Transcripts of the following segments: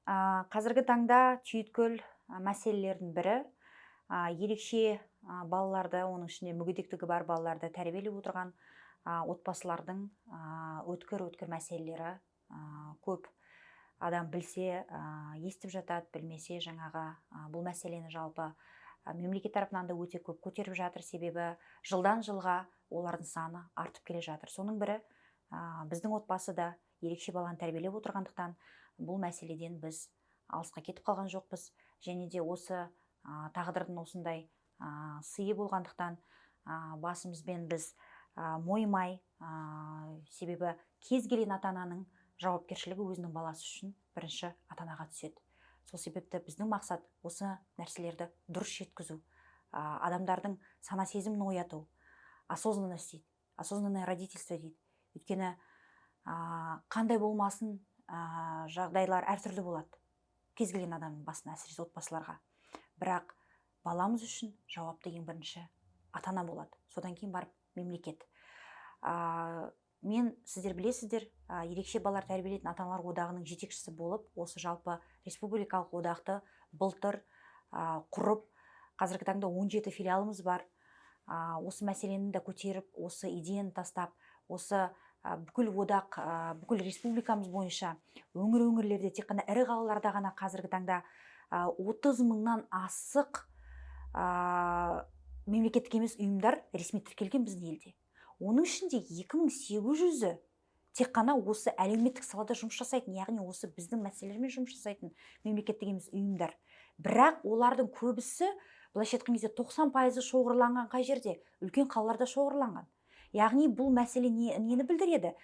Қазіргі таңда түйіткіл мәселелердің бірі ерекше балаларды, оның ішінде мүгедектігі бар балаларды тәрбиелеп отырған отбасылардың өткір мәселелері көп. Адам білсе, естіп жатады, білмесе жаңағы бұл мәселені жалпы мемлекет тарапынан да өте көп көтеріп жатыр, себебі жылдан жылға олардың саны артып келе жатыр. Соның бірі біздің отбасы да ерекше баланы тәрбиелеп отырғандықтан бұл мәселеден біз алысқа кетіп қалған жоқпыз. Және де осы тағдырдың осындай сыйы болғандықтан басымызбен біз мойымай, себебі кез келген ата-ананың жауапкершілігі өзінің баласы үшін бірінші ата-анаға түседі. Сол себепті біздің мақсат осы нәрселерді дұрыс жеткізу, адамдардың сана сезімін ояту, осознанность дейді, осознанное родительство дейді. Өйткені қандай болмасын жағдайлар әртүрлі болады. Кез келген адамның басына, әсіресе отбасыларға. Бірақ баламыз үшін жауапты ең бірінші ата-ана болады. Содан кейін барып мемлекет. Мен, сіздер білесіздер, ерекше балалар тәрбиелейтін ата-аналар одағының жетекшісі болып, осы жалпы республикалық одақты былтыр құрып, қазіргі таңда 17 филиалымыз бар. Осы мәселені де көтеріп, осы идеяны тастап, осы бүкіл одақ, бүкіл республикамыз бойынша өңірлерде, тек қана ірі қалаларда ғана қазіргі таңда 30 мыңнан асық мемлекеттік емес ұйымдар ресми тіркелген біздің елде. Оның ішінде 2800-і тек қана осы әлеуметтік салада жұмыс жасайтын, яғни осы біздің мәселелермен жұмыс жасайтын мемлекеттік емес ұйымдар. Бірақ олардың көбісі, былайша айтқан кезде 90% шоғырланған қай жерде? Үлкен қалаларда шоғырланған. Яғни бұл мәселе нені білдіреді?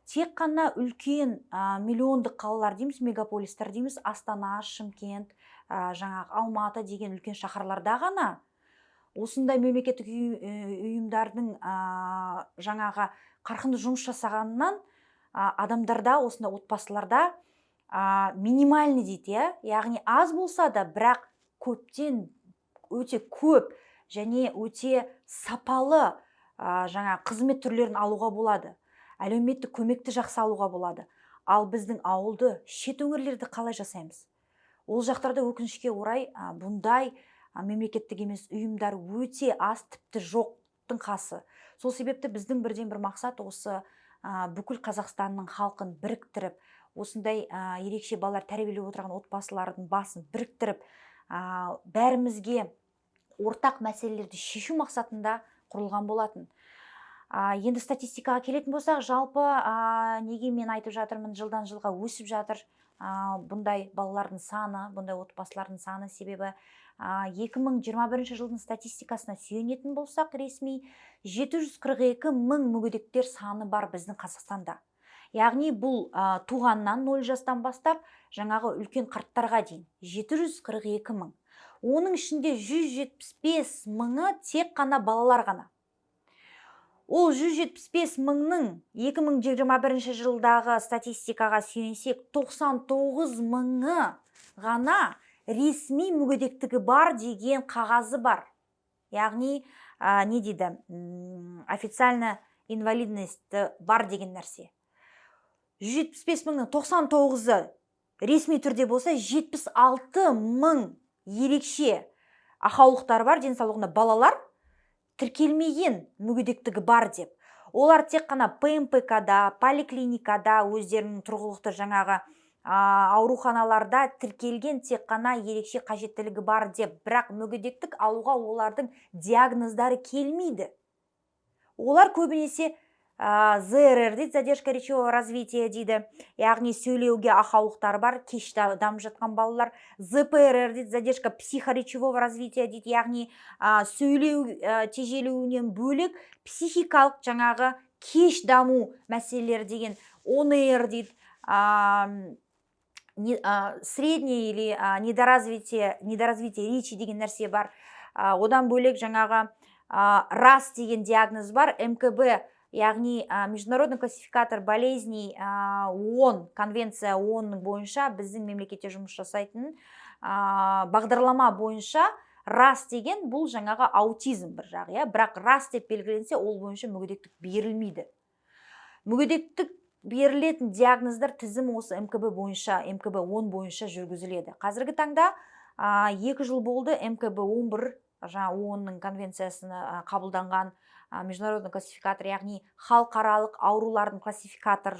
Тек қана үлкен миллиондық қалалар дейміз, мегаполистер дейміз, Астана, Шымкент, жаңағы Алматы деген үлкен шаһарларда ғана осындай мемлекеттік ұйымдардың жаңағы қарқынды жұмыс жасағанынан адамдарда, осындай отбасыларда минимальный дейді, яғни аз болса да, бірақ көптен өте көп және өте сапалы жаңа қызмет түрлерін алуға болады. Әлеуметтік көмекті жақсы алуға болады. Ал біздің ауылды, шет өңірлерді қалай жасаймыз? Ол жақтарда өкінішке орай бұндай мемлекеттік емес ұйымдар өте аз, тіпті жоқтың қасы. Сол себепті біздің бірден бір мақсат осы бүкіл Қазақстанның халқын біріктіріп, осындай ерекше балалар тәрбиелеп отырған отбасылардың басын біріктіріп, бәрімізге ортақ мәселелерді шешу мақсатында құрылған болатын. Енді статистикаға келетін болсақ, жалпы неге мен айтып жатырмын, жылдан жылға өсіп жатыр бұндай балалардың саны, бұндай отбасылардың саны, себебі 2021 жылдың статистикасына сүйенетін болсақ, ресми 742 мың мүгедектер саны бар біздің Қазақстанда. Яғни бұл туғаннан 0 жастан бастап, жаңағы үлкен қарттарға дейін 742 мың. Оның ішінде 175 мыңы тек қана балалар ғана. Ол 175 мыңның 2021 жылдағы статистикаға сүйенсек, 99 мыңы ғана ресми мүгедектігі бар деген қағазы бар. Яғни, не дейді, официально инвалидность бар деген нәрсе. 175 мыңның 99-ы ресми түрде болса, 76 мың ерекше ақаулықтар бар, денсаулығында балалар тіркелмеген мүгедектігі бар деп. Олар тек қана ПМПК-да, поликлиникада, өздерінің тұрғылықты жаңағы ауруханаларда тіркелген, тек қана ерекше қажеттілігі бар деп. Бірақ мүгедектік алуға олардың диагноздары келмейді. Олар көбінесе ЗРР дейді, задержка речевого развития дейді, яғни сөйлеуге ақаулықтар бар, кеш дамып жатқан балалар. ЗПРР дейді, задержка психоречевого развития дейді, яғни сөйлеу тежелуінен бөлек психикалық жаңағы кеш даму мәселелері деген. ОНР дейді, среднее или недоразвитие речи деген нәрсе бар. Одан бөлек жаңағы РАС деген диагноз бар, МКБ, яғни международный классификатор болезней ООН, конвенция ООН бойынша біздің мемлекетте жұмыс жасайтын бағдарлама бойынша РАС деген бұл жаңағы аутизм бір жағы, бірақ РАС деп белгіленсе, ол бойынша мүгедектік берілмейді. Мүгедектік берілетін диагноздар тізім осы мкб бойынша, мкб 10 бойынша жүргізіледі. Қазіргі таңда 2 жыл болды мкб 11 жаңа ООНның конвенциясына қабылданған международный классификатор, яғни халықаралық аурулардың классификатор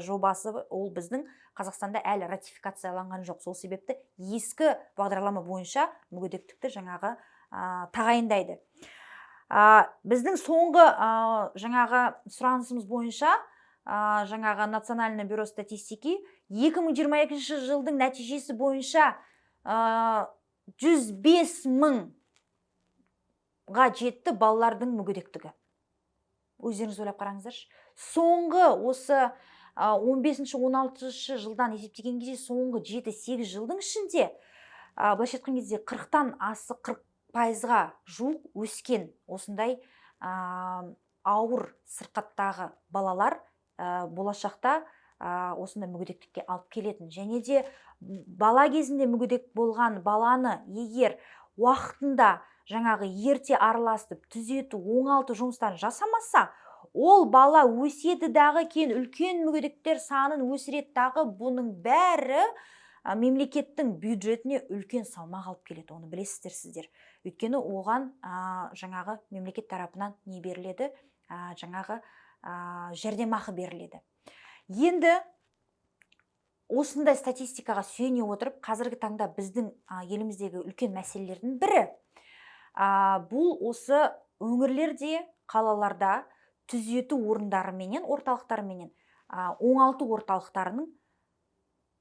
жобасы, ол біздің Қазақстанда әлі ратификацияланған жоқ. Сол себепті ескі бағдарлама бойынша мүгедектікті жаңағы тағайындайды. Біздің соңғы жаңағы сұранысымыз бойынша жаңағы Национальный бюро статистики 2022 жылдың нәтижесі бойынша 105 мыңға жетті балалардың мүгедектігі. Өздеріңіз ойлап қараңыздаршы. Соңғы осы 15-16 жылдан есептеген кезде соңғы 7-8 жылдың ішінде былайша айтқан кезде 40-тан асы 40%-ға жуық өскен осындай ауыр сырқаттағы балалар болашақта осындай мүгедектікке алып келетін. Және де бала кезінде мүгедек болған баланы егер уақытында жаңағы ерте араластып, түзету, оңалту жұмыстарын жасамаса, ол бала өседі дағы кейін үлкен мүгедектер санын өсіреді дағы, бұның бәрі мемлекеттің бюджетіне үлкен салмақ алып келеді. Оны білесіздер сіздер. Өйткені оған жаңағы мемлекет тарапынан не беріледі? Жаңағы жәрдемақы беріледі. Енді осындай статистикаға сүйене отырып, қазіргі таңда біздің еліміздегі үлкен мәселелердің бірі бұл осы өңірлерде, қалаларда түзету орындары менен, орталықтары менен оңалту орталықтарының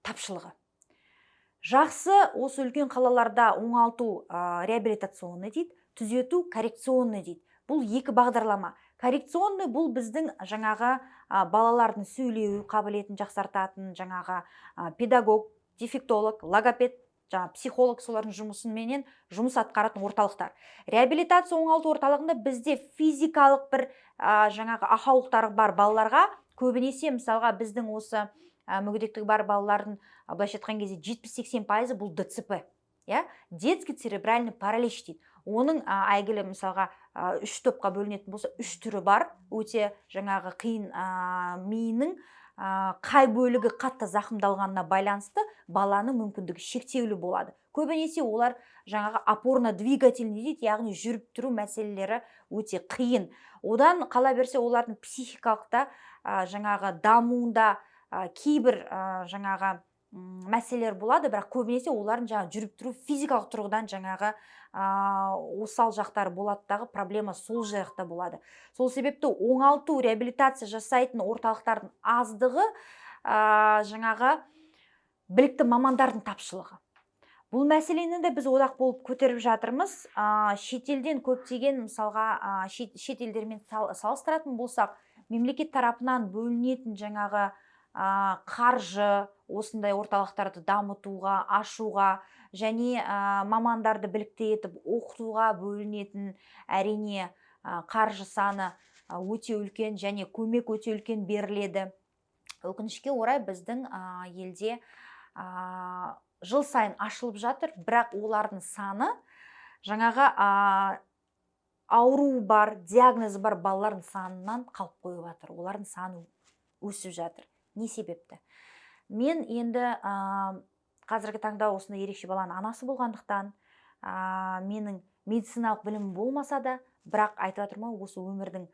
тапшылығы. Жақсы осы үлкен қалаларда оңалту реабилитационный дейді, түзету коррекционный дейді. Бұл екі бағдарлама. Коррекционный бұл біздің жаңағы балалардың сөйлеу қабілетін жақсартатын жаңағы педагог, дефектолог, логопед, психолог солардың жұмысыменен жұмыс атқаратын орталықтар. Реабилитация оңалту орталығында бізде физикалық бір жаңағы ақаулықтары бар балаларға көбінесе мысалға біздің осы мүгедектігі бар балалардың былайша айтқан кезде 70-80% бұл ДЦП. Детский церебральный паралич дейді. Оның әйгілі мысалға 3 топқа бөлінетін болса, 3 түрі бар. Өте жаңағы қиын миының қай бөлігі қатты зақымдалғанына байланысты баланың мүмкіндігі шектеулі болады. Көбінесе олар жаңағы опорно-двигательный дейді, яғни жүріп тұру мәселелері өте қиын. Одан қала берсе олардың психикалықта жаңағы дамуында кейбір жаңағы мәселелер болады, бірақ көбінесе олардың жаңағы жүріп тұру физикалық тұрғыдан жаңағы осал жақтары болаттағы проблема сол жақта болады. Сол себепті оңалту, реабилитация жасайтын орталықтардың аздығы жаңағы білікті мамандардың тапшылығы. Бұл мәселені де біз одақ болып көтеріп жатырмыз. Шетелден көптеген мысалға шетелдермен салыстыратын болсақ, мемлекет тарапынан бөлінетін жаңағы қаржы осындай орталықтарды дамытуға, ашуға және мамандарды білікті етіп оқытуға бөлінетін әрине қаржы саны өте үлкен және көмек өте үлкен беріледі. Өкінішке орай біздің елде жыл сайын ашылып жатыр, бірақ олардың саны жаңағы ауру бар, диагнозы бар балалардың санынан қалып қойып жатыр. Олардың саны өсіп жатыр. Не себепті? Мен енді қазіргі таңда осындай ерекше баланың анасы болғандықтан, менің медициналық білімім болмаса да, бірақ айтып отырмын, осы өмірдің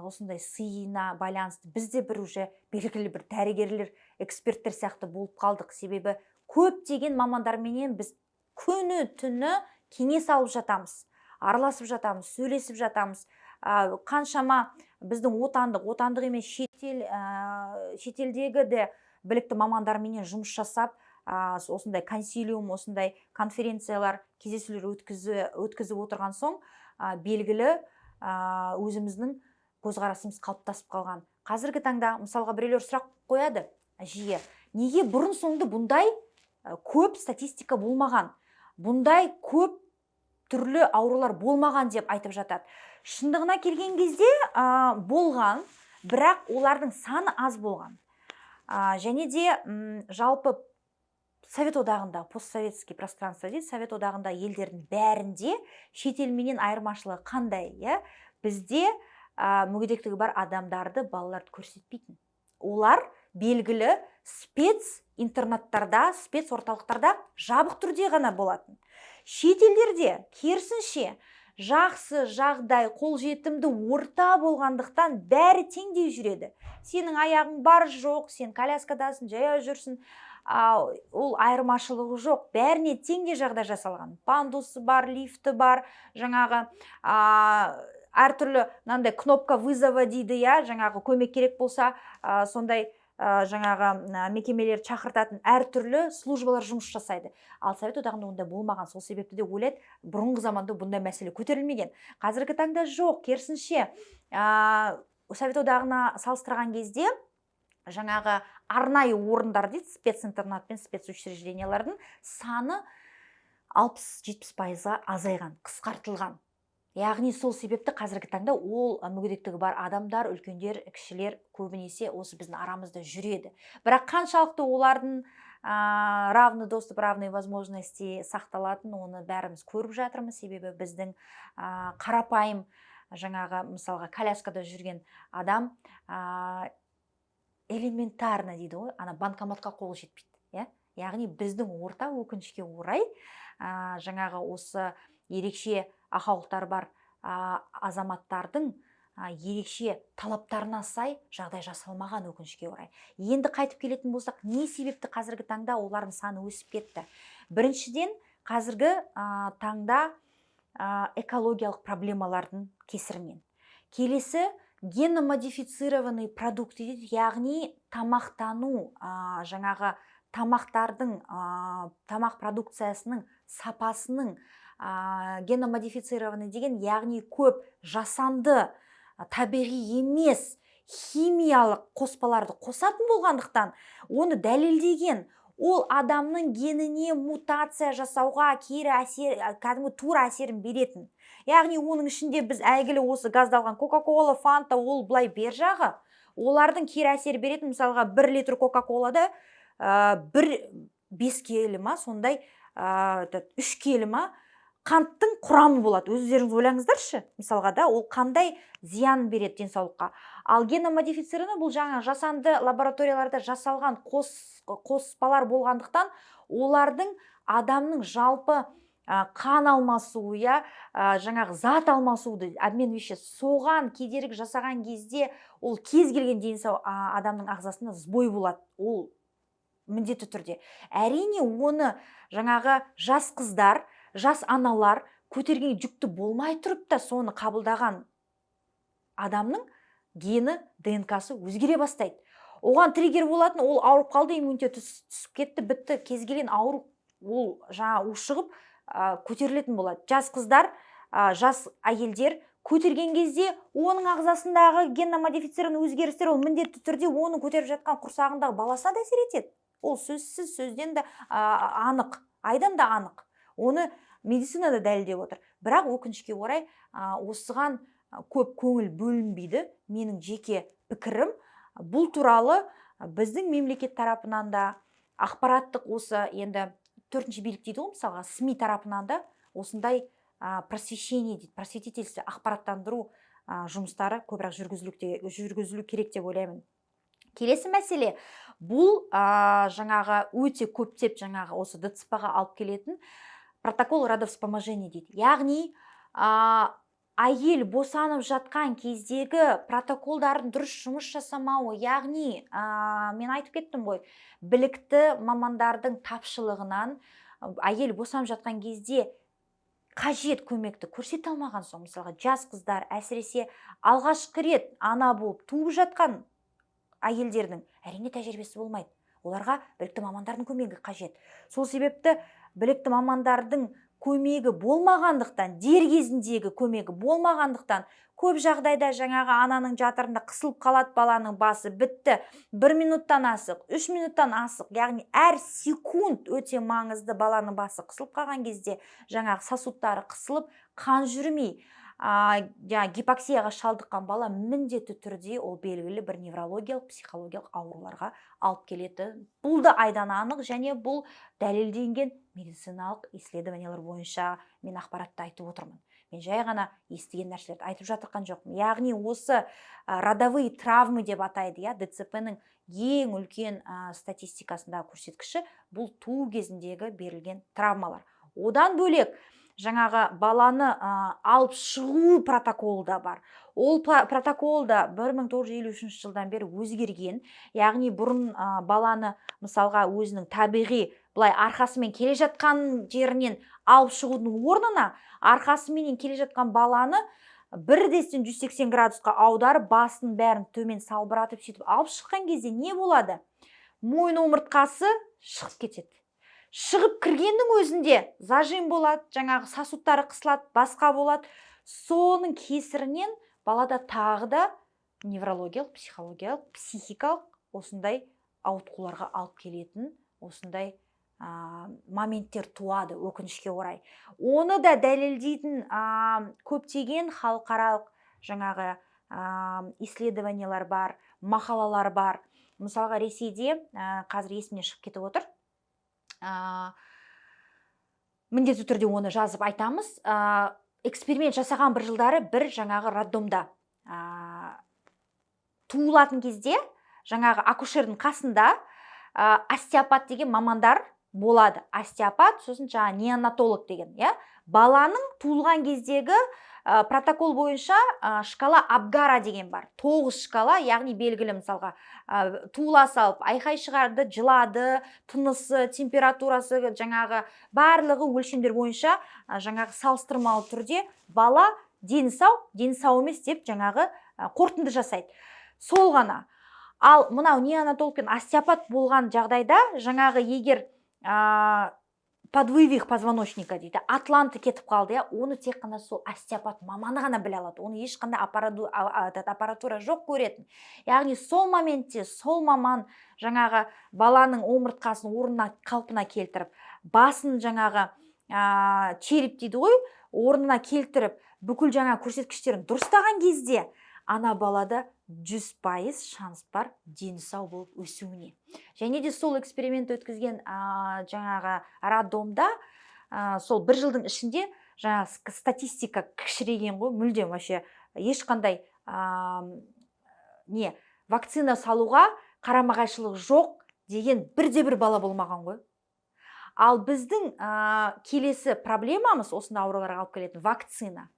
осындай сыйына байланысты бізде бір уже белгілі бір дәрігерлер, эксперттер сияқты болып қалдық. Себебі көптеген мамандарменен біз күні түні кеңес алып жатамыз, араласып жатамыз, сөйлесіп жатамыз. Қаншама біздің отандық емес шетелдегі де білікті мамандарменен жұмыс жасап, осындай консилиум, осындай конференциялар, кездесулер өткізіп отырған соң, белгілі өзіміздің көзқарасымыз қалыптасып қалған. Қазіргі таңда мысалға біреулер сұрақ қояды жиі. Неге бұрын соңды бұндай көп статистика болмаған? Бұндай көп түрлі аурулар болмаған деп айтып жатады. Шындығына келген кезде болған, бірақ олардың саны аз болған. Және де жалпы Совет одағында, постсоветский пространство дейді, Совет одағында елдердің бәрінде шетелменен айырмашылығы қандай? Бізде мүгедектігі бар адамдарды балаларды көрсетпейтін. олар белгілі спец интернаттарда, спец орталықтарда жабық түрде ғана болатын. Шетелдерде керісінше жақсы жағдай, қолжетімді орта болғандықтан бәрі теңдей жүреді. Сенің аяғың бар жоқ, сен коляскадасың, жаяу жүрсің, ол айырмашылығы жоқ. Бәріне теңдей жағдай жасалған. Пандусы бар, лифті бар, жаңағы әртүрлі мынандай кнопка вызова дейді, жаңағы көмек керек болса, сондай жаңағы мекемелер шақыртатын әртүрлі службалар жұмыс жасайды. Ал Совет одағында ондай болмаған. Сол себепті де ойлайды, бұрынғы заманда бұндай мәселе көтерілмеген. Қазіргі таңда жоқ, керісінше Совет одағына салыстырған кезде жаңағы арнайы орындар дейді, специнтернат пен спецучреждениялардың саны 60-70%-ға азайған, қысқартылған. Яғни сол себепті қазіргі таңда ол мүгедектігі бар адамдар, үлкендер, кішілер көбінесе осы біздің арамызда жүреді. Бірақ қаншалықты олардың равный доступ, равные возможности сақталатын, оны бәріміз көріп жатырмыз. Себебі біздің қарапайым жаңағы мысалға коляскада жүрген адам элементарно дейді ғой, банкоматқа қолы жетпейді. Яғни біздің орта өкінішке орай жаңағы осы ерекше ақаулықтары бар азаматтардың ерекше талаптарына сай жағдай жасалмаған, өкінішке орай. Енді қайтып келетін болсақ, не себепті қазіргі таңда олардың саны өсіп кетті? Біріншіден, қазіргі таңда экологиялық проблемалардың кесірінен. Келесі, генно-модифицированный продукт дейді, яғни тамақтану, жаңағы тамақтардың, тамақ продукциясының сапасының генно-модифицированный деген, яғни көп жасанды, табиғи емес, химиялық қоспаларды қосатын болғандықтан, оны дәлелдеген, ол адамның геніне мутация жасауға кері әсер, кәдімгі тура әсерін беретін. Яғни оның ішінде біз әйгілі осы газдалған Кока-Кола, Фанта, ол былай бер жағы, олардың кері әсер беретін. Мысалға 1 литр Кока-Колада 5 келі ма, сондай 3 келі ма қанттың құрамы болады. Өздеріңіз ойлаңыздаршы, мысалға да, ол қандай зиян береді денсаулыққа. Ал генно-модифицированный бұл жаңа жасанды лабораторияларда жасалған қоспалар болғандықтан, олардың адамның жалпы қан алмасуы, жаңағы зат алмасуды, обмен веществ, соған кедергі жасаған кезде, ол кез келген адамның ағзасында сбой болады. Ол міндетті түрде. Әрине, оны жаңағы жас қыздар, жас аналар көтерген жүкті болмай тұрып та соны қабылдаған адамның гені, ДНК-сы өзгере бастайды. Оған триггер болатын, ол ауырып қалды, иммунитет түсіп кетті, бітті, кез келген ауру ол жаңа ушығып көтерілетін болады. Жас қыздар, жас әйелдер көтерген кезде оның ағзасындағы генно-модифицированный өзгерістер ол міндетті түрде оның көтеріп жатқан құрсағындағы баласына да әсер етеді. Ол сөзсіз, сөзден де анық, айдан да анық. Оны медицинада дәлелдеп отыр. Бірақ өкінішке орай осыған көп көңіл бөлінбейді. Менің жеке пікірім, бұл туралы біздің мемлекет тарапынан да, ақпараттық осы енді 4-ші билік дейді ғой, мысалға СМИ тарапынан да осындай просвещение дейді, просветительство, ақпараттандыру жұмыстары көбірек жүргізілу керек деп ойлаймын. Келесі мәселе, бұл жаңағы өте көптеп жаңағы осы ДЦП-ға алып келетін протокол родовспоможения дейді. Яғни әйел босанып жатқан кездегі протоколдардың дұрыс жұмыс жасамауы, яғни мен айтып кеттім ғой, білікті мамандардың тапшылығынан әйел босанып жатқан кезде қажет көмекті көрсете алмаған соң, мысалға жас қыздар, әсіресе алғашқы рет ана болып туып жатқан әйелдердің әрине тәжірибесі болмайды. Оларға білікті мамандардың көмегі қажет. Сол себепті білікті мамандардың көмегі болмағандықтан, дер кезіндегі көмегі болмағандықтан, көп жағдайда жаңағы ананың жатырында қысылып қалады, баланың басы бітті, 1 минуттан асық, 3 минуттан асық, яғни әр секунд өте маңызды. Баланың басы қысылып қалған кезде жаңағы сосудтары қысылып, қан жүрмей, гипоксияға шалдыққан бала міндетті түрде ол белгілі бір неврологиялық, психологиялық ауруларға алып келеді. Бұл да айдан анық, және бұл дәлелденген медициналық исследованиялар бойынша мен ақпаратты айтып отырмын. мен жай ғана естіген нәрселерді айтып жатырған жоқпын. Яғни осы родовые травмы деп атайды, ДЦП-ның ең үлкен статистикасындағы көрсеткіші бұл туу кезіндегі берілген травмалар. Одан бөлек жаңағы баланы алып шығу протоколы да бар. Ол протокол да 1953 жылдан бері өзгерген. Яғни бұрын баланы мысалға өзінің табиғи былай арқасымен келе жатқан жерінен алып шығудың орнына арқасымен келе жатқан баланы 1-180 градусқа аударып, басын бәрін төмен салбыратып сөйтіп алып шыққан кезде не болады? Мойын омыртқасы шығып кетеді. Шығып кіргеннің өзінде зажим болады, жаңағы сосудтары қысылады, басқа болады. Соның кесірінен балада тағы да неврологиялық, психологиялық, психикалық осындай ауытқуларға алып келетін осындай моменттер туады, өкінішке орай. Оны да дәлелдейтін көптеген халықаралық жаңағы исследованиялар бар, мақалалар бар. Мысалға Ресейде қазір есімнен шығып кетіп отыр. Міндетті түрде оны жазып айтамыз. Эксперимент жасаған бір жылдары бір жаңағы роддомда туылатын кезде жаңағы акушердің қасында остеопат деген мамандар болады. Остеопат, сосын жаңа неонатолог деген, баланың туылған кездегі протокол бойынша шкала Абгара деген бар. 9 шкала, яғни белгілі мысалға туыла салып, айқай шығарды, жылады, тынысы, температурасы, жаңағы барлығы өлшемдер бойынша жаңағы салыстырмалы түрде бала дені сау емес деп жаңағы қорытынды жасайды. Сол ғана. Ал мынау неонатолог пен остеопат болған жағдайда жаңағы егер подвывих позвоночника дейді, атланты кетіп қалды, оны тек қана сол остеопат маманы ғана біле алады. Оны ешқандай аппаратура жоқ көретін. Яғни сол моментте сол маман жаңағы баланың омыртқасын орнына қалпына келтіріп, басын жаңағы череп дейді ғой, орнына келтіріп, бүкіл жаңа көрсеткіштерін дұрыстаған кезде ана балада 100% шанс бар дені сау болып өсуіне. Және де сол эксперимент өткізген жаңағы роддомда сол бір жылдың ішінде жаңағы статистика кішірейген ғой, мүлдем вообще ешқандай вакцина салуға қарама-қайшылық жоқ деген бірде-бір бала болмаған ғой. Ал біздің келесі проблемамыз осында ауруларға алып келетін вакцина.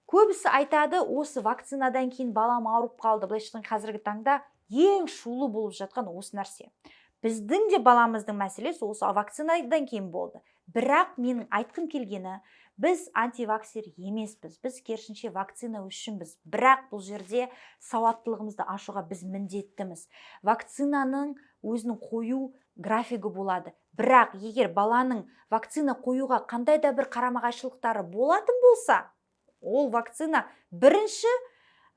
Көбісі айтады, осы вакцинадан кейін балам ауырып қалды. Былайша қазіргі таңда ең шулы болып жатқан осы нәрсе. Біздің де баламыздың мәселесі осы вакцинадан кейін болды. Бірақ менің айтқым келгені, біз антиваксер емеспіз. Біз керісінше вакцина үшінбіз. Бірақ бұл жерде сауаттылығымызды ашуға біз міндеттіміз. Вакцинаның өзінің қою графигі болады. Бірақ егер баланың вакцина қоюға қандай да бір қарама-қайшылықтары болатын болса, ол вакцина бірінші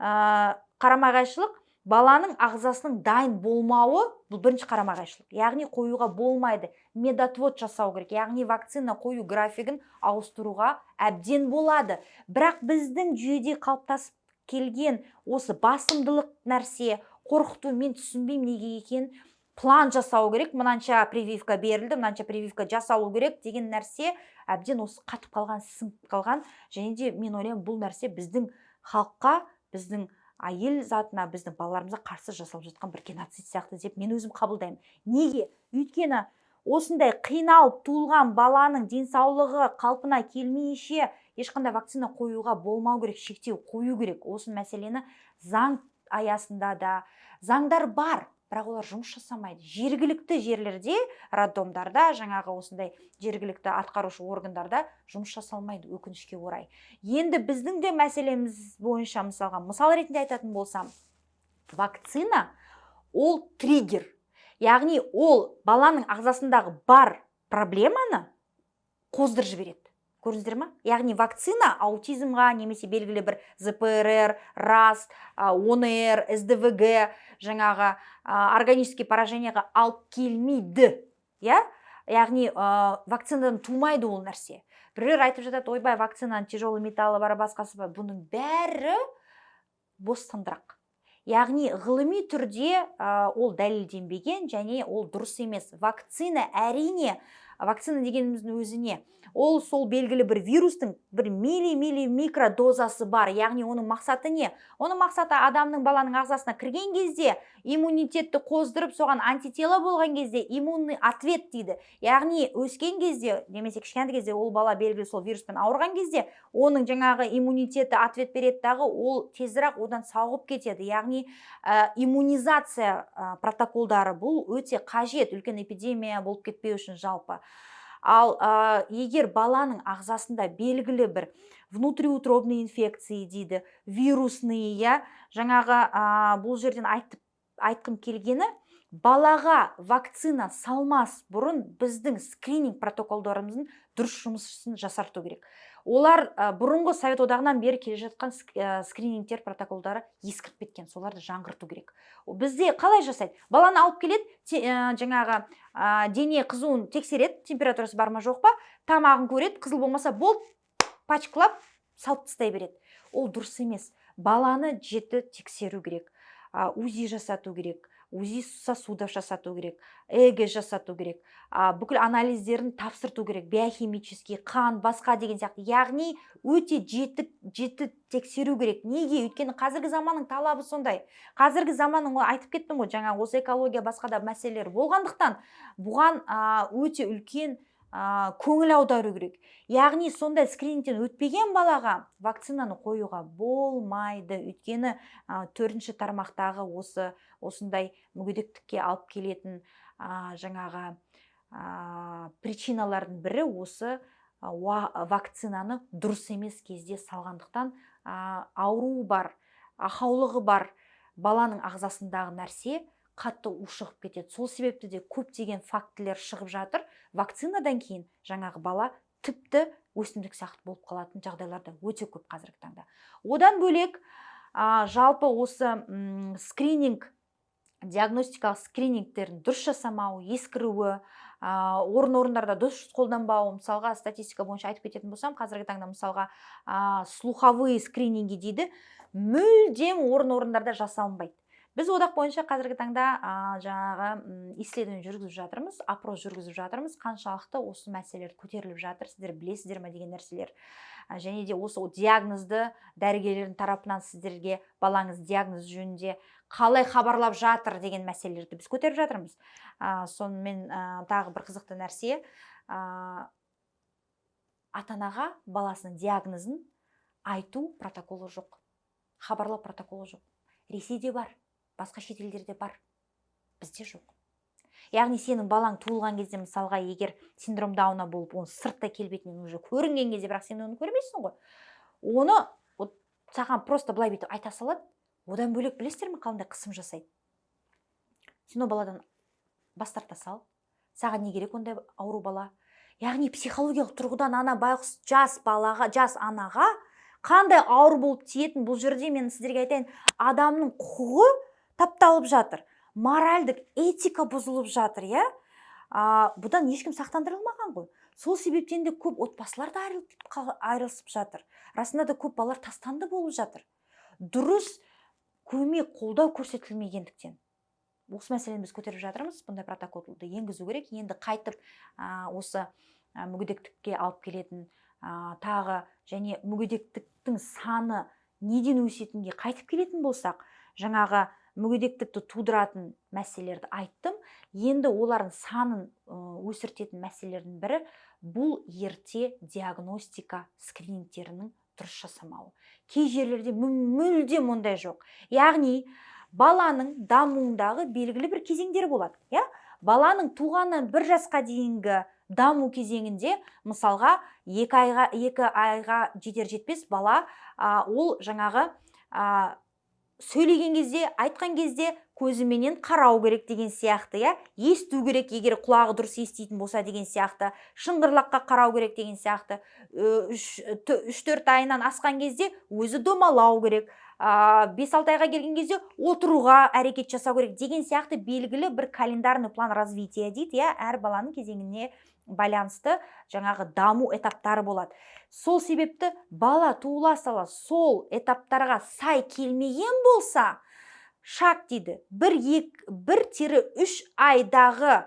қарама-қайшылық баланың ағзасының дайын болмауы, бұл бірінші қарама-қайшылық. Яғни қоюға болмайды. Медотвод жасау керек. Яғни вакцина қою графигін ауыстыруға әбден болады. Бірақ біздің жүйеде қалыптасып келген осы басымдылық нәрсе, қорқыту, мен түсінбеймін неге екен, план жасау керек, мынанша прививка берілді, мынанша прививка жасалу керек деген нәрсе әбден осы қатып қалған, сіңіп қалған. Және де мен ойлаймын, бұл нәрсе біздің халыққа, біздің әйел затына, біздің балаларымызға қарсы жасалып жатқан бір геноцид сияқты деп мен өзім қабылдаймын. Неге? Өйткені осындай қиналып туылған баланың денсаулығы қалпына келмейінше ешқандай вакцина қоюға болмау керек, шектеу қою керек. Осы мәселені заң аясында да заңдар бар. Бірақ олар жұмыс жасамайды. Жергілікті жерлерде, роддомдарда, жаңағы осындай жергілікті атқарушы органдарда жұмыс жасалмайды, өкінішке орай. Енді біздің де мәселеміз бойынша мысалға, мысал ретінде айтатын болсам, вакцина ол триггер. Яғни ол баланың ағзасындағы бар проблеманы қоздырып жібереді. Көрдіңіздер ме? Яғни вакцина аутизмға, немесе белгілі бір ЗПРР, РАС, ОНР, СДВГ, жаңағы органический пораженияға алып келмейді. Яғни вакцинадан тумайды ол нәрсе. Біреулер айтып жатады, ойбай, вакцинаның тяжелый металлы бар, басқасы бар. Бұның бәрі бос сандырақ. Яғни ғылыми түрде ол дәлелденбеген және ол дұрыс емес. Вакцина әрине вакцина дегеніміздің өзіне, ол сол белгілі бір вирустың бір микро дозасы бар. Яғни оның мақсаты не? Оның мақсаты адамның баланың ағзасына кірген кезде иммунитетті қоздырып, соған антитела болған кезде иммунный ответ дейді. Яғни өскен кезде, немесе кішкентай кезде ол бала белгілі сол вируспен ауырған кезде, оның жаңағы иммунитеті ответ береді дағы, ол тезірек одан сауығып кетеді. Яғни иммунизация протоколдары бұл өте қажет, үлкен эпидемия болып кетпеу үшін жалпы. Ал егер баланың ағзасында белгілі бір внутриутробный инфекция дейді, вирусные, жаңағы бұл жерден айтқым келгені, балаға вакцина салмас бұрын біздің скрининг протоколдарымыздың дұрыс жұмысын жасарту керек. Олар бұрынғы Совет одағынан бері келе жатқан скринингтер протоколдары ескіріп кеткен, соларды жаңғырту керек. Бізде қалай жасайды? Баланы алып келеді, жаңағы дене қызуын тексереді, температурасы бар ма жоқ па, тамағын көреді, қызыл болмаса болды, пачкалап салып тастай береді. Ол дұрыс емес. Баланы жіті тексеру керек, УЗИ жасату керек, УЗИ сосудов жасату керек, ЭГ жасату керек, бүкіл анализдерін тапсырту керек, биохимический, қан, басқа деген сияқты. Яғни өте жеті тексеру керек. Неге? Өйткені қазіргі заманның талабы сондай. Қазіргі заманның, айтып кеттім ғой, жаңа осы экология басқа да мәселелер болғандықтан, бұған өте үлкен көңіл аудару керек. Яғни сондай скринингтен өтпеген балаға вакцинаны қоюға болмайды. Өйткені 4-ші тармақтағы осындай мүгедектікке алып келетін жаңағы причиналардың бірі осы вакцинаны дұрыс емес кезде салғандықтан ауру бар, ақаулығы бар баланың ағзасындағы нәрсе қатты ушығып кетеді. Сол себепті де көптеген фактілер шығып жатыр. Вакцинадан кейін жаңағы бала тіпті өсімдік сияқты болып қалатын жағдайларда өте көп қазіргі таңда. Одан бөлек жалпы осы скрининг, диагностикалық скринингтерін дұрыс жасамау, ескіруі, орындарда дұрыс қолданбау, мысалға статистика бойынша айтып кететін болсам, қазіргі таңда мысалға слуховые скрининги дейді, мүлдем орындарда жасалынбайды. Біз одақ бойынша қазіргі таңда жаңағы исследование жүргізіп жатырмыз, опрос жүргізіп жатырмыз, қаншалықты осы мәселелер көтеріліп жатыр, сіздер білесіздер ме деген нәрселер. Және де осы диагнозды дәрігерлердің тарапынан сіздерге балаңыз диагноз жөнінде қалай хабарлап жатыр деген мәселелерді біз көтеріп жатырмыз. Сонымен тағы бір қызықты нәрсе, ата-анаға баласының диагнозын айту протоколы жоқ, хабарлау протоколы жоқ. Ресейде бар, басқа шетелдерде бар, бізде жоқ. Яғни сенің балаң туылған кезде, мысалға, егер синдром Дауна болып, оны сырттай келбетінен уже көрінген кезде, бірақ сен оны көрмейсің ғой. Оны саған просто былай бүйтіп айта салады. Одан бөлек білесіздер ме қандай қысым жасайды? Сен ол баладан бас тарта сал. Саған не керек ондай ауру бала? Яғни психологиялық тұрғыдан байғұс жас балаға, жас анаға қандай ауыр болып тиетін, бұл жерде мен сіздерге айтайын, адамның құқығы тапталып жатыр, моральдық этика бұзылып жатыр, иә? Бұдан ешкім сақтандырылмаған ғой. Сол себептен де көп отбасылар да айырылысып жатыр. Расында да көп балалар тастанды болып жатыр. Дұрыс көмек, қолдау көрсетілмегендіктен. Осы мәселені біз көтеріп жатырмыз, бұндай протоколды енгізу керек. Енді қайтып осы мүгедектікке алып келетін тағы және мүгедектіктің саны неден өсетінге қайтып келетін болсақ, жаңағы мүгедектікті тудыратын мәселелерді айттым. Енді олардың санын өсіртетін мәселелердің бірі бұл ерте диагностика скринингтерінің дұрыс жасамауы. Кей жерлерде мүлдем ондай жоқ. Яғни баланың дамуындағы белгілі бір кезеңдер болады. Баланың туғаннан 1 жасқа дейінгі даму кезеңінде, мысалға, 2 айға жетер-жетпес бала, ол жаңағы сөйлеген кезде, айтқан кезде көзіменен қарау керек деген сияқты, есту керек, егер құлағы дұрыс еститін болса деген сияқты, шыңғырлаққа қарау керек деген сияқты, 3-4 айынан асқан кезде өзі домалау керек, 5-6 айға келген кезде отыруға әрекет жасау керек деген сияқты белгілі бір календарный план развития дейді, әр баланың кезеңіне байланысты жаңағы даму этаптары болады. Сол себепті бала туыла сала сол этаптарға сай келмеген болса, шак дейді, 1-3 айдағы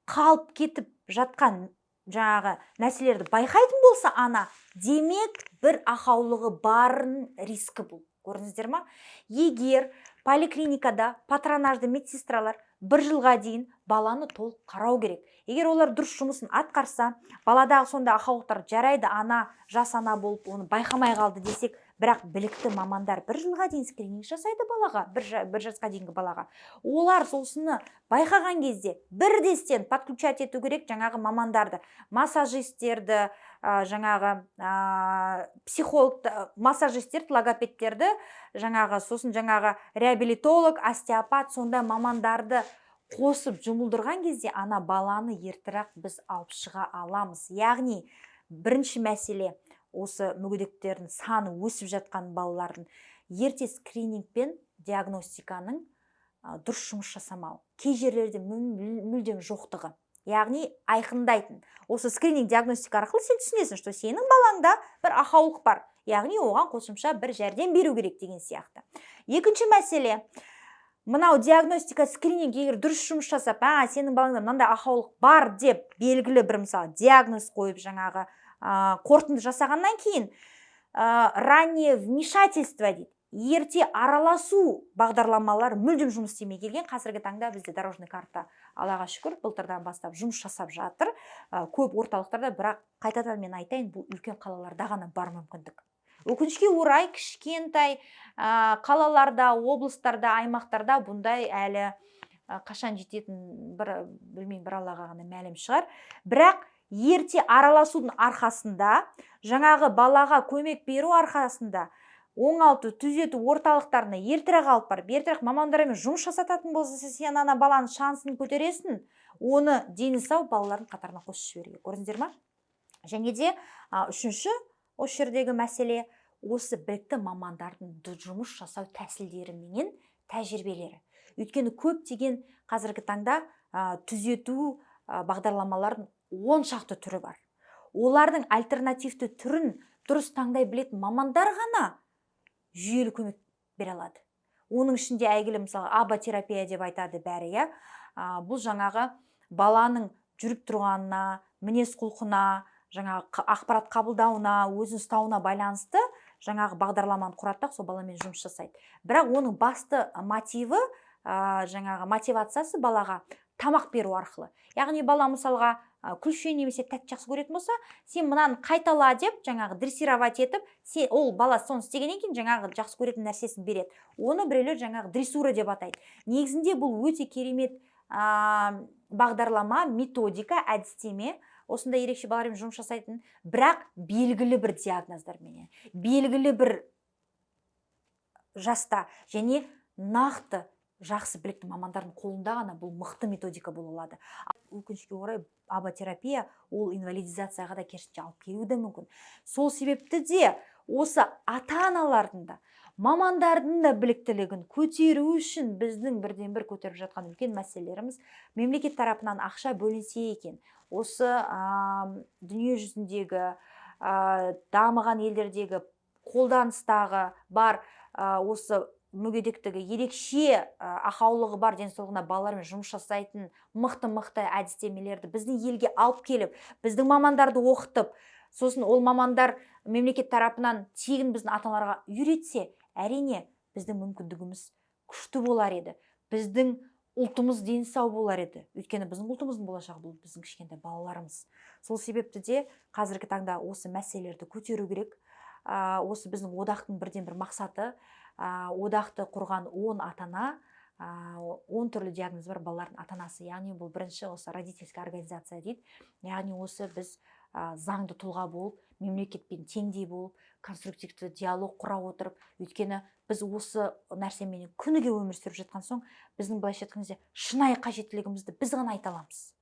қалып кетіп жатқан жаңағы нәрселерді байқайтын болса ана, демек бір ақаулығы барын рискі бұл. Көрдіңіздер ма? Егер поликлиникада патронажды медсестралар 1 жылға дейін баланы толық қарау керек. Егер олар дұрыс жұмысын атқарса, баладағы сонда ақаулықтар жарайды, ана жас ана болып оны байқамай қалды десек, бірақ білікті мамандар 1 жылға дейін скрининг жасайды балаға, 1 жасқа дейінгі балаға. Олар осыны байқаған кезде бірдестен подключать ету керек жаңағы мамандарды, массажистерді, жаңағы психолог, массажистер, логопедтерді, сосын жаңағы реабилитолог, остеопат, сонда мамандарды қосып жұмылдырған кезде ана баланы ертірақ біз алып шыға аламыз. Яғни бірінші мәселе осы мүгедектердің саны өсіп жатқан балалардың ерте скрининг пен диагностиканың дұрыс жұмыс жасамау. Кей жерлерде мүлдем жоқтығы. Яғни айқындайтын. Осы скрининг диагностика арқылы сен түсінесің, что сенің балаңда бір ақаулық бар. Яғни оған қосымша бір жәрдем беру керек деген сияқты. Екінші мәселе, мынау диагностика скрининг егер дұрыс жұмыс жасап, сенің балаңда мынандай ақаулық бар деп белгілі бір мысалы диагноз қойып жаңағы қорытынды жасағаннан кейін раннее вмешательство дейді. Ерте араласу бағдарламалар мүлдем жұмыс істемей келген. Қазіргі таңда бізде дорожный карта, Аллаға шүкір, былтырдан бастап жұмыс жасап жатыр. Көп орталықтарда, бірақ қайтадан мен айтайын, бұл үлкен қалаларда ғана бар мүмкіндік. Өкінішке орай кішкентай қалаларда, облыстарда, аймақтарда бұндай әлі қашан жететін білмеймін, бір Аллаға ғана мәлім шығар. Бірақ ерте араласудың арқасында, жаңағы балаға көмек беру арқасында оңалту, түзету орталықтарына ертерек алып барып, ертерек мамандармен жұмыс жасататын болса, сен ана баланың шансын көтересің, оны дені сау балалардың қатарына қосып жіберуге. Көрдіңіздер ма? Және де үшінші осы жердегі мәселе осы білікті мамандардың жұмыс жасау тәсілдері менен тәжірибелері. Өйткені көптеген қазіргі таңда түзету бағдарламалардың 10 шақты түрі бар. Олардың альтернативті түрін дұрыс таңдай білетін мамандар ғана жүйелі көмек бере алады. Оның ішінде әйгілі мысалы аботерапия деп айтады бәрі, иә. Бұл жаңағы баланың жүріп тұрғанына, мінез құлқына, жаңағы ақпарат қабылдауына, өзін ұстауына байланысты жаңағы бағдарламаны құратақ, сол баламен жұмыс жасайды. Бірақ оның басты мотиві, жаңағы мотивациясы балаға тамақ беру арқылы. Яғни бала мысалға күлші немесе тәтті жақсы көретін болса, сен мынаны қайтала деп, жаңағы дрессировать етіп, ол бала соны істегеннен кейін жаңағы жақсы көретін нәрсесін береді. Оны біреулер жаңағы дрессура деп атайды. Негізінде бұл өте керемет бағдарлама, методика, әдістеме. Осында ерекше балалармен жұмыс жасайтын, бірақ белгілі бір диагноздармен, белгілі бір жаста және нақты жақсы білікті мамандардың қолында ғана бұл мықты методика бола алады. Өкінішке орай аботерапия ол инвалидизацияға да керісінше алып келуі де мүмкін. Сол себепті де осы ата-аналардың да мамандардың да біліктілігін көтеру үшін біздің бірден бір көтеріп жатқан үлкен мәселелеріміз мемлекет тарапынан ақша бөлінсе екен. Осы дүние жүзіндегі дамыған елдердегі қолданыстағы бар осы мүгедектігі ерекше ақаулығы бар денсаулығына балалармен жұмыс жасайтын мықты әдістемелерді біздің елге алып келіп, біздің мамандарды оқытып, сосын ол мамандар мемлекет тарапынан тегін біздің ата-аналарға үйретсе, әрине біздің мүмкіндігіміз күшті болар еді. Біздің ұлтымыз дені сау болар еді. Өйткені біздің ұлтымыздың болашағы бұл біздің кішкентай балаларымыз. Сол себепті де қазіргі таңда осы мәселелерді көтеру керек. Осы біздің одақтың бірден бір мақсаты, одақты құрған 10 ата-ана, 10 түрлі диагноз бар балалардың ата-анасы. Яғни бұл бірінші осы родительская организация дейді. Яғни осы біз заңды тұлға болып, мемлекетпен теңдей болып, конструктивті диалог құра отырып, өйткені біз осы нәрсемен күніге өмір сүріп жатқан соң, біздің былайша айтқанда шынайы қажеттілігімізді біз ғана айта аламыз.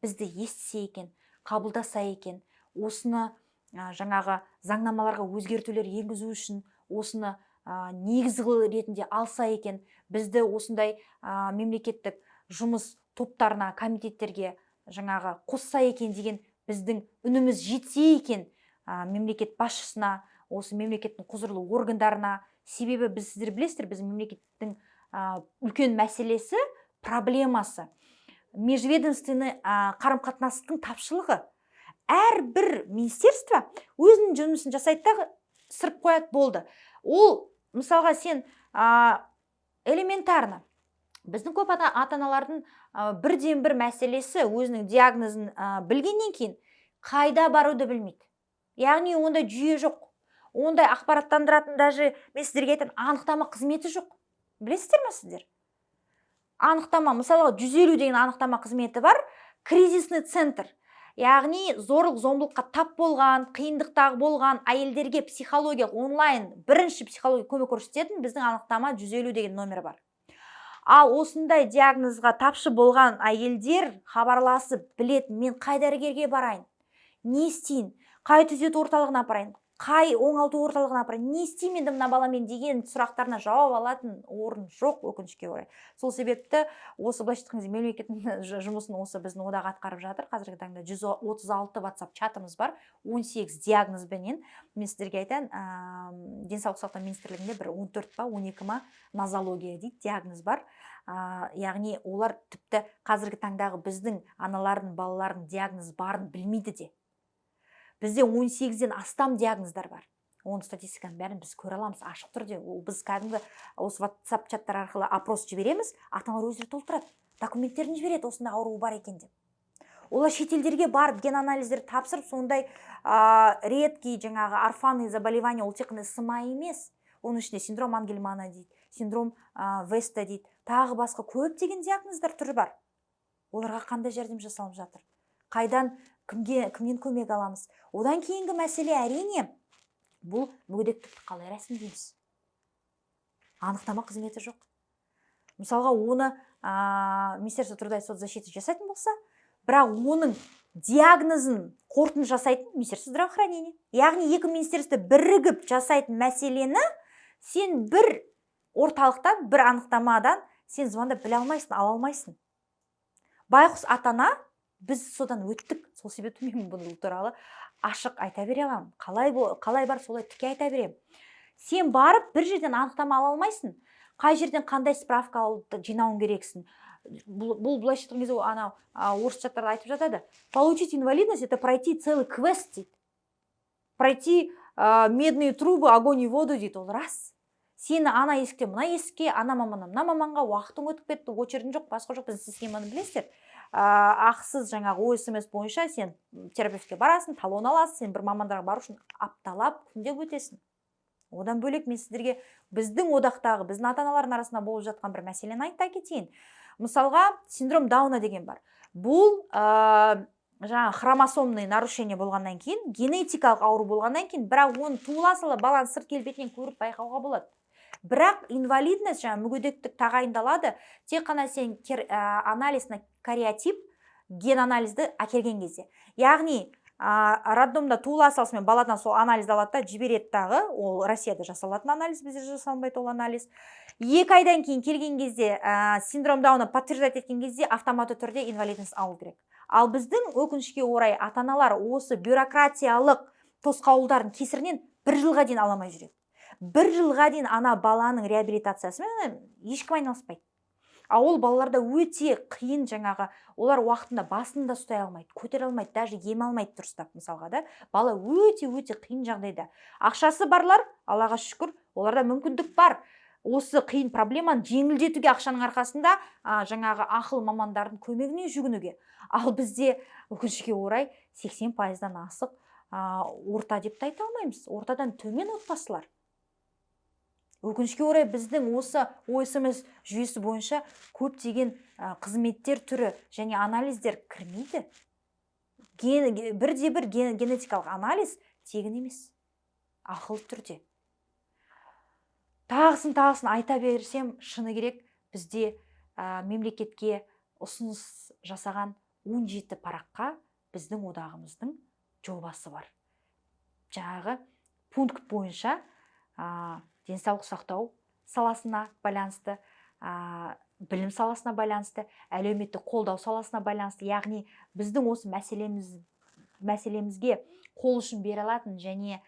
Бізді естісе екен, қабылдаса екен, осыны жаңағы заңнамаларға өзгертулер енгізу үшін осыны негізгі ретінде алса екен, бізді осындай мемлекеттік жұмыс топтарына, комитеттерге жаңағы қосса екен деген біздің үніміз жетсе екен мемлекет басшысына, осы мемлекеттің құзырлы органдарына. Себебі біз, сіздер білесіздер, біз мемлекеттің үлкен мәселесі, проблемасы межведомственный қарым-қатынастың тапшылығы. әрбір министерство өзінің жұмысын жасайды да сырып қояды, болды. Ол мысалға сен элементарно біздің көп ата-аналардың бірден бір мәселесі өзінің диагнозын білгеннен кейін қайда баруды білмейді. Яғни ондай жүйе жоқ. Ондай ақпараттандыратын даже мен сіздерге айтайын, анықтама қызметі жоқ. Білесіздер ме сіздер? Анықтама, мысалға 150 деген анықтама қызметі бар, кризисный центр. Яғни зорлық зомбылыққа тап болған, қиындықтағы болған әйелдерге психологиялық онлайн бірінші психологиялық көмек көрсететін біздің анықтама 150 деген номер бар. Ал осындай диагнозға тапшы болған әйелдер хабарласып білет, мен қай дәрігерге барайын, не істейін, қай түзету орталығына апарайын, қай оңалту орталығына апарайын, не істеймін енді мына баламен деген сұрақтарына жауап алатын орын жоқ, өкінішке орай. Сол себепті осы былайша айтқанда мемлекеттің жұмысын осы біздің одақ атқарып жатыр. Қазіргі таңда 136 WhatsApp чатымыз бар, 18 диагнозбенен. Мен сіздерге айтайын, денсаулық сақтау министрлігінде бір 14 па 12 ма нозология дейді диагноз бар. Яғни олар тіпті қазіргі таңдағы біздің аналардың, балалардың диагноз барын білмейді де. Бізде 18-ден астам диагноздар бар. Оның статистиканың бәрін біз көре аламыз ашық түрде. Біз кәдімгі осы WhatsApp чаттар арқылы опрос жібереміз, ата-аналар өздері толтырады, документтерін жібереді, осындай ауруы бар екен деп. Олар шетелдерге барып ген анализдер тапсырып, сондай редкий жаңағы орфанный заболевание, ол тек қана сыма емес. Оның ішінде синдром Ангельмана дейді, синдром Веста дейді, тағы басқа көптеген диагноздар түрі бар. Оларға қандай жәрдем жасалып жатыр? Қайдан, кімнен көмек аламыз? Одан кейінгі мәселе әрине бұл мүгедектікті қалай рәсімдейміз? Анықтама қызметі жоқ. Мысалға оны Министерство труда и соцзащиты жасайтын болса, бірақ оның диагнозын қорытынды жасайтын Министерство здравоохранения. Яғни екі министерство бірігіп жасайтын мәселені сен бір орталықтан, бір анықтамадан сен звондап біле алмайсың, ала алмайсың. Байқұс ата-ана, біз содан өттік. Сол себепті мен бұл туралы ашық айта бере аламын. Қалай бар, солай тіке айта берем. Сен барып бір жерден анықтама ала алмайсың. Қай жерден қандай справка алып жинауың керексің. Бұл былайша айтқан кезде анау орыс чаттарда айтып жатады. Получить инвалидность — это пройти целый квест дейді. Пройти медные трубы, огонь и воду дейді. Ол рас. Сені ана есіктен мына есікке, ана маманнан мына маманға уақытың өтіп кетті, очередің жоқ, басқа жоқ. Біз схеманы білесіздер. Ақсыз жаңағы ОСМС бойынша сен терапевтке барасың, талон аласың, сен бір мамандарға бару үшін апталап күнде өтесің. Одан бөлек мен сіздерге біздің одақтағы, біздің ата-аналардың арасында болып жатқан бір мәселені айта кетейін. Мысалға, синдром Дауна деген бар. Бұл жаңа хромосомный нарушение болғаннан кейін, генетикалық ауру болғаннан кейін, бірақ оны туыла сала баланы сырт келбетінен көріп байқауға болады. Бірақ инвалидность, жаңа мүгедектік тағайындалады, тек қана сен анализ на кариотип, ген анализді әкелген кезде. Яғни роддомда туыла салысымен баладан сол анализді алады да жібереді дағы, ол Россияда жасалатын анализ, бізде жасалынбайды ол анализ. 2 айдан кейін келген кезде, синдром Дауна подтверждать еткен кезде автоматты түрде инвалидность алу керек. Ал біздің өкінішке орай ата-аналар осы бюрократиялық тосқауылдардың кесірінен 1 жылға дейін аламай жүреді. 1 жылға дейін ана баланың реабилитациясымен ешкім айналыспайды. Ол балаларда өте қиын жаңағы, олар уақытында басында ұстай алмайды, көтере алмайды, даже ем алмайды дұрыстап мысалға да. Бала өте қиын жағдайда. Ақшасы барлар, Аллаға шүкір, оларда мүмкіндік бар. Осы қиын проблеманы жеңілдетуге ақшаның арқасында жаңағы ақыл мамандардың көмегіне жүгінуге. Ал бізде өкінішке орай 80%-дан асық орта деп айта алмаймыз. Ортадан төмен отбасылар. Өкінішке орай біздің осы ОСМС жүйесі бойынша көптеген қызметтер түрі және анализдер кірмейді. Бірде-бір генетикалық анализ тегін емес, ақылы түрде. Тағысын айта берсем, шыны керек, бізде мемлекетке ұсыныс жасаған 17 параққа біздің одағымыздың жобасы бар. Жаңағы пункт бойынша денсаулық сақтау саласына байланысты, білім саласына байланысты, әлеуметтік қолдау саласына байланысты, яғни біздің осы мәселемізге қол ұшын бере алатын және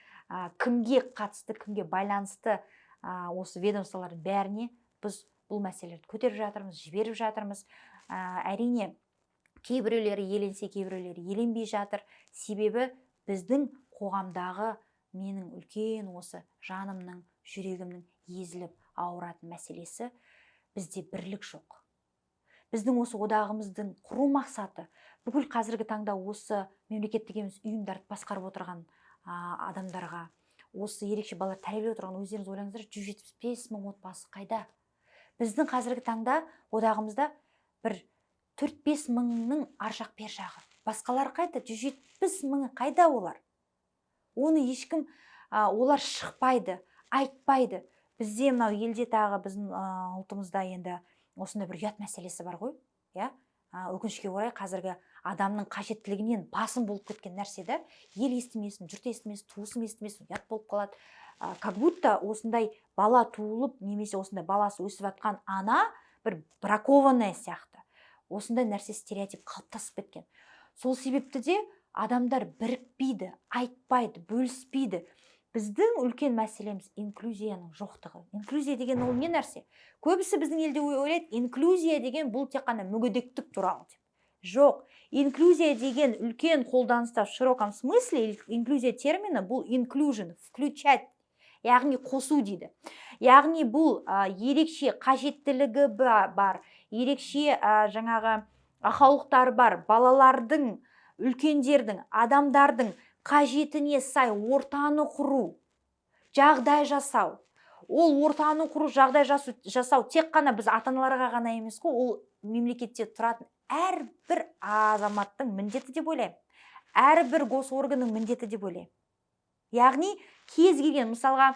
кімге қатысты, кімге байланысты осы ведомстволардың бәріне біз бұл мәселелерді көтеріп жатырмыз, жіберіп жатырмыз. Әрине, Кейбіреулері еленсе, кейбіреулері еленбей жатыр. Себебі біздің қоғамдағы менің үлкен осы жанымның, жүрегімнің езіліп ауыратын мәселесі, бізде бірлік жоқ. Біздің осы одағымыздың құру мақсаты бүкіл қазіргі таңда осы мемлекеттік емес ұйымдарды басқарып отырған адамдарға, осы ерекше балалар тәрбиелеп отырған, өздеріңіз ойлаңыздар, 175 мың отбасы қайда? Біздің қазіргі таңда одағымызда бір 4-5 мыңның аржақ бер жағы. Басқалар қайда? 170 мыңы қайда олар? Оны ешкім, олар шықпайды, айтпайды. Бізде мынау елде тағы біздің ұлтымызда енді осындай бір ұят мәселесі бар ғой, өкінішке орай қазіргі адамның қажеттілігінен басым болып кеткен нәрседе, ел естімесін, жұрт естімесін, туысым естімесін, ұят болып қалады. Как будто осындай бала туылып, немесе осындай баласы өсіп жатқан ана бір бракованная сияқты. Осындай нәрсе стереотип қалыптасып кеткен. Сол себепті де адамдар бірікпейді, айтпайды, бөліспейді. Біздің үлкен мәселеміз инклюзияның жоқтығы. Инклюзия деген ол не нәрсе? Көбісі біздің елде ойлайды, инклюзия деген бұл тек қана мүгедектік туралы. Жоқ. Инклюзия деген үлкен қолданыста в широком смысле, инклюзия термині бұл inclusion, включать, яғни қосу дейді. Яғни бұл ерекше қажеттілігі бар, ерекше жаңағы ақаулықтары бар, балалардың, үлкендердің, адамдардың қажетіне сай ортаны құру, жағдай жасау. Ол ортаны құру, жағдай жасау тек қана біз ата-аналарға ғана емес қой, ол мемлекетте тұратын әрбір азаматтың міндеті деп ойлаймын. Әрбір госорганның міндеті деп ойлаймын. Яғни кез келген мысалға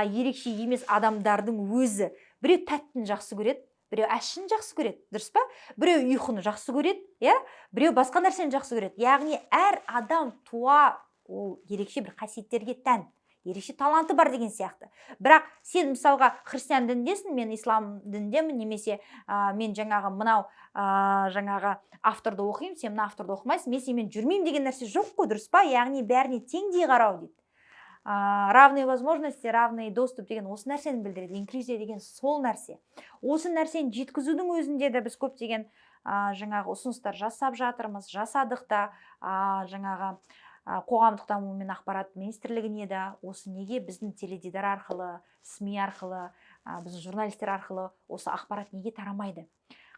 ерекше емес адамдардың өзі, біреу тәттіні жақсы көреді, біреу әшін жақсы көреді, дұрыс па? Біреу ұйқыны жақсы көреді, біреу басқа нәрсені жақсы көреді. Яғни әр адам туа, ол ерекше бір қасиеттерге тән, ерекше таланты бар деген сияқты. Бірақ сен мысалға христиан дініндесің, мен ислам дініндемін, немесе мен жаңағы мынау жаңағы авторды оқимын, сен мына авторды оқымайсың, мен сенімен жүрмеймін деген нәрсе жоқ қой, дұрыс па? Яғни бәріне теңдей қарау дейді. Равные возможности, равный доступ деген осы нәрсені білдіреді. Инклюзия деген сол нәрсе. Осы нәрсені жеткізудің өзінде де біз көптеген жаңағы ұсыныстар жасап жатырмыз, жасадық та, жаңағы қоғамдық даму мен ақпарат министрлігіне де осы неге біздің теледидар арқылы, СМИ арқылы, біздің журналистер арқылы осы ақпарат неге тарамайды?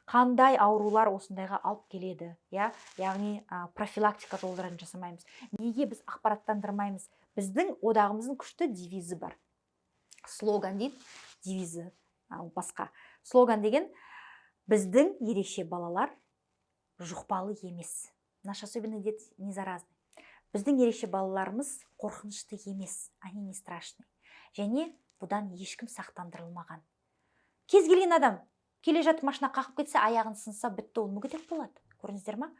Қандай аурулар осындайға алып келеді? Яғни профилактика жолдарын жасамаймыз. Неге біз ақпараттандырмаймыз? Біздің одағымыздың күшті девизі бар. Слоган дейді, девизі басқа. Слоган деген біздің ерекше балалар жұқпалы емес. Наши особенные дети не заразны. Біздің ерекше балаларымыз қорқынышты емес, они не страшны. Және бұдан ешкім сақтандырылмаған. Кез келген адам келе жатып машина қақып кетсе, аяғын сынса, бітті, ол мүгедек болады. Көрдіңіздер ма?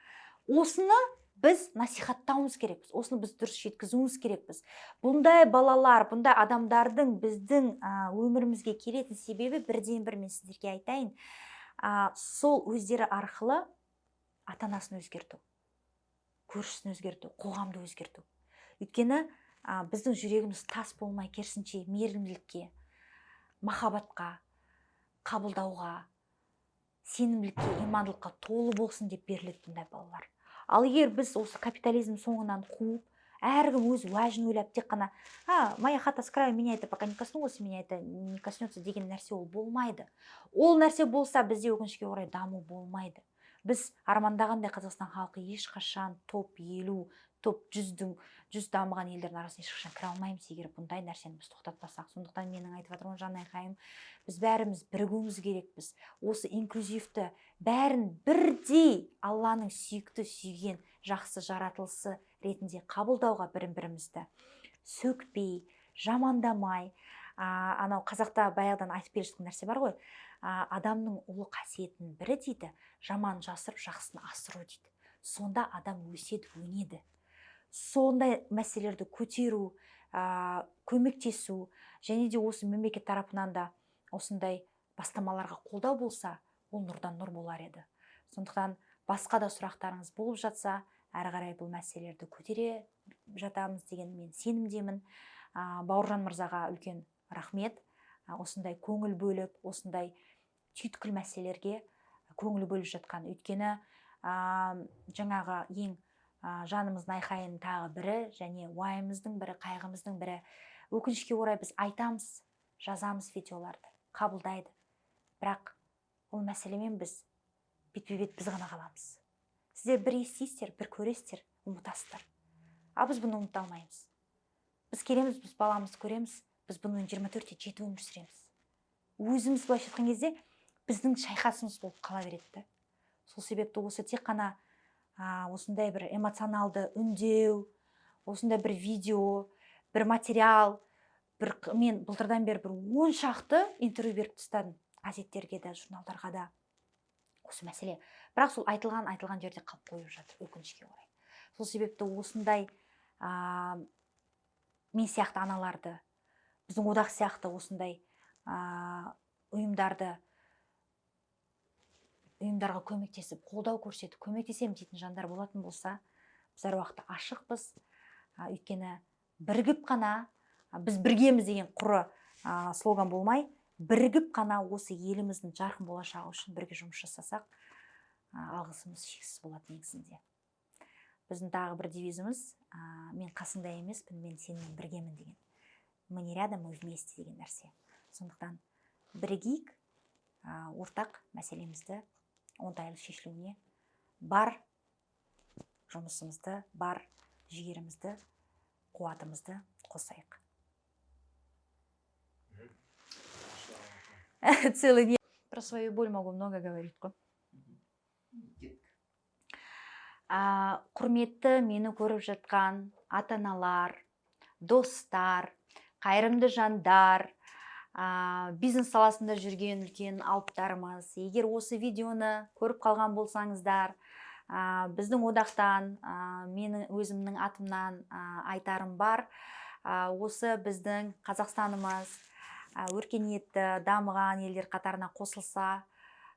Осыны біз насихаттауымыз керекпіз. Осыны біз дұрыс жеткізуіміз керекпіз. Бұндай балалар, бұндай адамдардың біздің өмірімізге келетін себебі бірден бір мен сіздерге айтайын. Сол өздері арқылы ата-анасын өзгерту, көршісін өзгерту, қоғамды өзгерту. Өйткені біздің жүрегіміз тас болмай, керісінше мейірімділікке, махаббатқа, қабылдауға, сенімділікке, имандылыққа толы болсын деп беріледі бұндай балалар. Ал егер біз осы капитализм соңынан қуып, әркім өз уәжін ойлап тек қана моя хата с краю, меня это пока не коснулось, меня это не коснется деген нәрсе ол болмайды. Ол нәрсе болса, бізде өкінішке орай даму болмайды. Біз армандағандай Қазақстан халқы ешқашан топ 50, топ 100 дамыған елдердің арасына ешқашан кіре алмаймыз, егер бұндай нәрсені біз тоқтатпасақ. Сондықтан менің айтып жатырмын, жан айқайым, біз бәріміз бірігуіміз керекпіз. Осы инклюзивті бәрін бірдей Алланың сүйікті, сүйген, жақсы жаратылысы ретінде қабылдауға бірін-бірімізді сөкпей, жамандамай. Анау қазақта баяғыдан айтып келе жатқан нәрсе бар ғой, адамның ұлы қасиетінің бірі дейді, жаман жасырып, жақсыны асыру дейді. Сонда адам өседі, өнеді. Сондай мәселелерді көтеру, көмектесу, және де осы мемлекет тарапынан да осындай бастамаларға қолдау болса, ол нұрдан нұр болар еді. Сондықтан басқа да сұрақтарыңыз болып жатса, әрі қарай бұл мәселелерді көтере жатамыз деген мен сенімдемін. Бауыржан мырзаға үлкен рахмет. Осындай көңіл бөліп, осындай түйткіл мәселелерге көңіл бөліп жатқан. Өйткені жаңағы ең жанымыздың айқайының тағы бірі, және уайымыздың бірі, қайғымыздың бірі. Өкінішке орай біз айтамыз, жазамыз видеоларды, қабылдайды. Бірақ ол мәселемен біз бетпе-бет біз ғана қаламыз. Сіздер бір естисіздер, бір көресіздер, ұмытасыздар. Біз бұны ұмыта алмаймыз. Біз келеміз, біз баламызды көреміз, біз бұны 24-те 7 өмір сүреміз. Өзіміз былайша айтқан кезде біздің шайқасымыз болып қала береді. Сол себепті осы тек қана осындай бір эмоционалды үндеу, осындай бір видео, бір материал, мен былтырдан бері бір 10 шақты интервью беріп тастадым, газеттерге де, журналдарға да, осы мәселе. Бірақ сол айтылған жерде қалып қойып жатыр, өкінішке орай. Сол себепті осындай мен сияқты аналарды, біздің одақ сияқты осындай ұйымдарға көмектесіп, қолдау көрсетіп, көмектесем дейтін жандар болатын болса, біз әр уақытта ашықпыз. Өйткені бірігіп қана, біз біргеміз деген құры слоган болмай, бірігіп қана осы еліміздің жарқын болашағы үшін бірге жұмыс жасасақ, алғысымыз шексіз болады негізінде. Біздің тағы бір девизіміз, мен қасыңда емеспін, мен сенімен біргемін деген. Мы не рядом, мы вместе деген нәрсе. Сондықтан бірігейік, ортақ мәселемізді оңтайлы шешілуіне бар жұмысымызды, бар жігерімізді, қуатымызды қосайық. Целый день. Про свою боль могу много говорить. Құрметті мені көріп жатқан ата-аналар, достар, қайырымды жандар, бизнес саласында жүрген үлкен алыптарымыз, егер осы видеоны көріп қалған болсаңыздар, біздің одақтан, менің өзімнің атымнан айтарым бар. Осы біздің Қазақстанымыз өркениетті, дамыған елдер қатарына қосылса,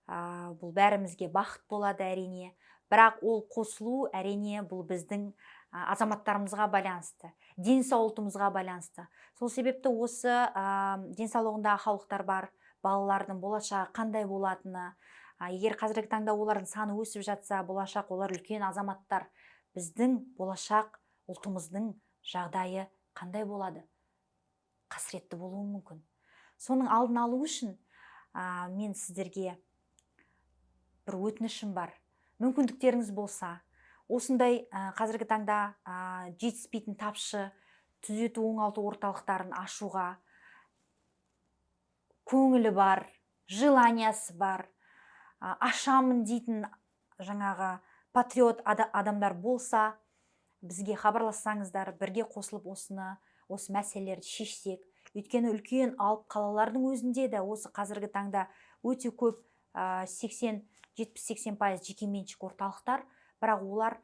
бұл бәрімізге бақыт болады әрине. Бірақ ол қосылу әрине бұл біздің азаматтарымызға байланысты, денсаулығымызға байланысты. Сол себепті осы денсаулығында ақаулықтар бар, балалардың болашағы қандай болатыны, егер қазіргі таңда олардың саны өсіп жатса, болашақ олар үлкен азаматтар, біздің болашақ ұлтымыздың жағдайы қандай болады? Қасіретті болуы мүмкін. Соның алдын алу үшін мен сіздерге бір өтінішім бар. Мүмкіндіктеріңіз болса, осындай қазіргі таңда жетіспейтін тапшы түзету оңалту орталықтарын ашуға көңілі бар, желаниясы бар, ашамын дейтін жаңағы патриот адамдар болса, бізге хабарлассаңыздар, бірге қосылып осы мәселелерді шешсек. Өйткені үлкен алып қалалардың өзінде де осы қазіргі таңда өте көп 70-80% жекеменшік орталықтар, бірақ олар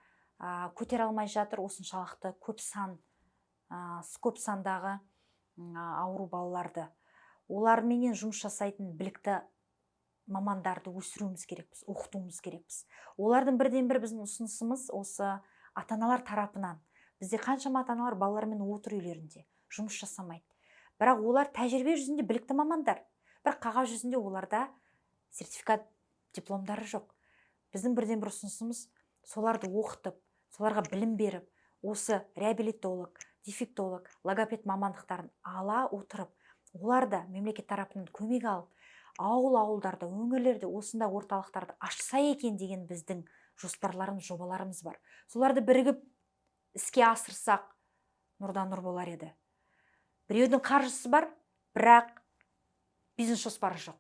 көтере алмай жатыр осыншалықты көп сандағы ауру балаларды. Оларменен жұмыс жасайтын білікті мамандарды өсіруіміз керекпіз, оқытуымыз керекпіз. Олардың бірден бір біздің ұсынысымыз осы ата-аналар тарапынан. Бізде қаншама ата-аналар балалармен отыр үйлерінде жұмыс жасамайды. Бірақ олар тәжірибе жүзінде білікті мамандар. Бірақ қағаз жүзінде оларда сертификат дипломдары жоқ. Біздің бірден бір ұсынысымыз соларды оқытып, соларға білім беріп, осы реабилитолог, дефектолог, логопед мамандықтарын ала отырып, олар да мемлекет тарапынан көмек алып, ауыл-ауылдарда, өңірлерде осында орталықтарды ашса екен деген біздің жоспарларымыз, жобаларымыз бар. Соларды бірігіп іске асырсақ, нұрдан нұр болар еді. Біреудің қаржысы бар, бірақ бизнес жоспары жоқ.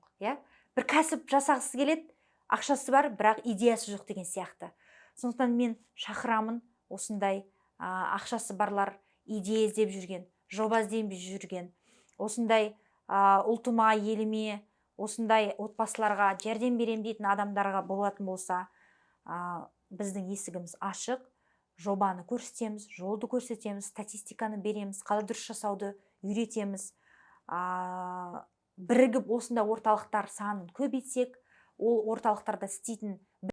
Бір кәсіп жасағысы келеді, ақшасы бар, бірақ идеясы жоқ деген сияқты. Сондықтан мен шақырамын осындай ақшасы барлар, идея іздеп жүрген, жоба іздеп жүрген, осындай ұлтыма, еліме, осындай отбасыларға жәрдем берем дейтін адамдарға болатын болса, біздің есігіміз ашық, жобаны көрсетеміз, жолды көрсетеміз, статистиканы береміз, қалай дұрыс жасауды үйретеміз. Бірігіп осында орталықтар санын көбейтсек, ол орталықтарда істейтін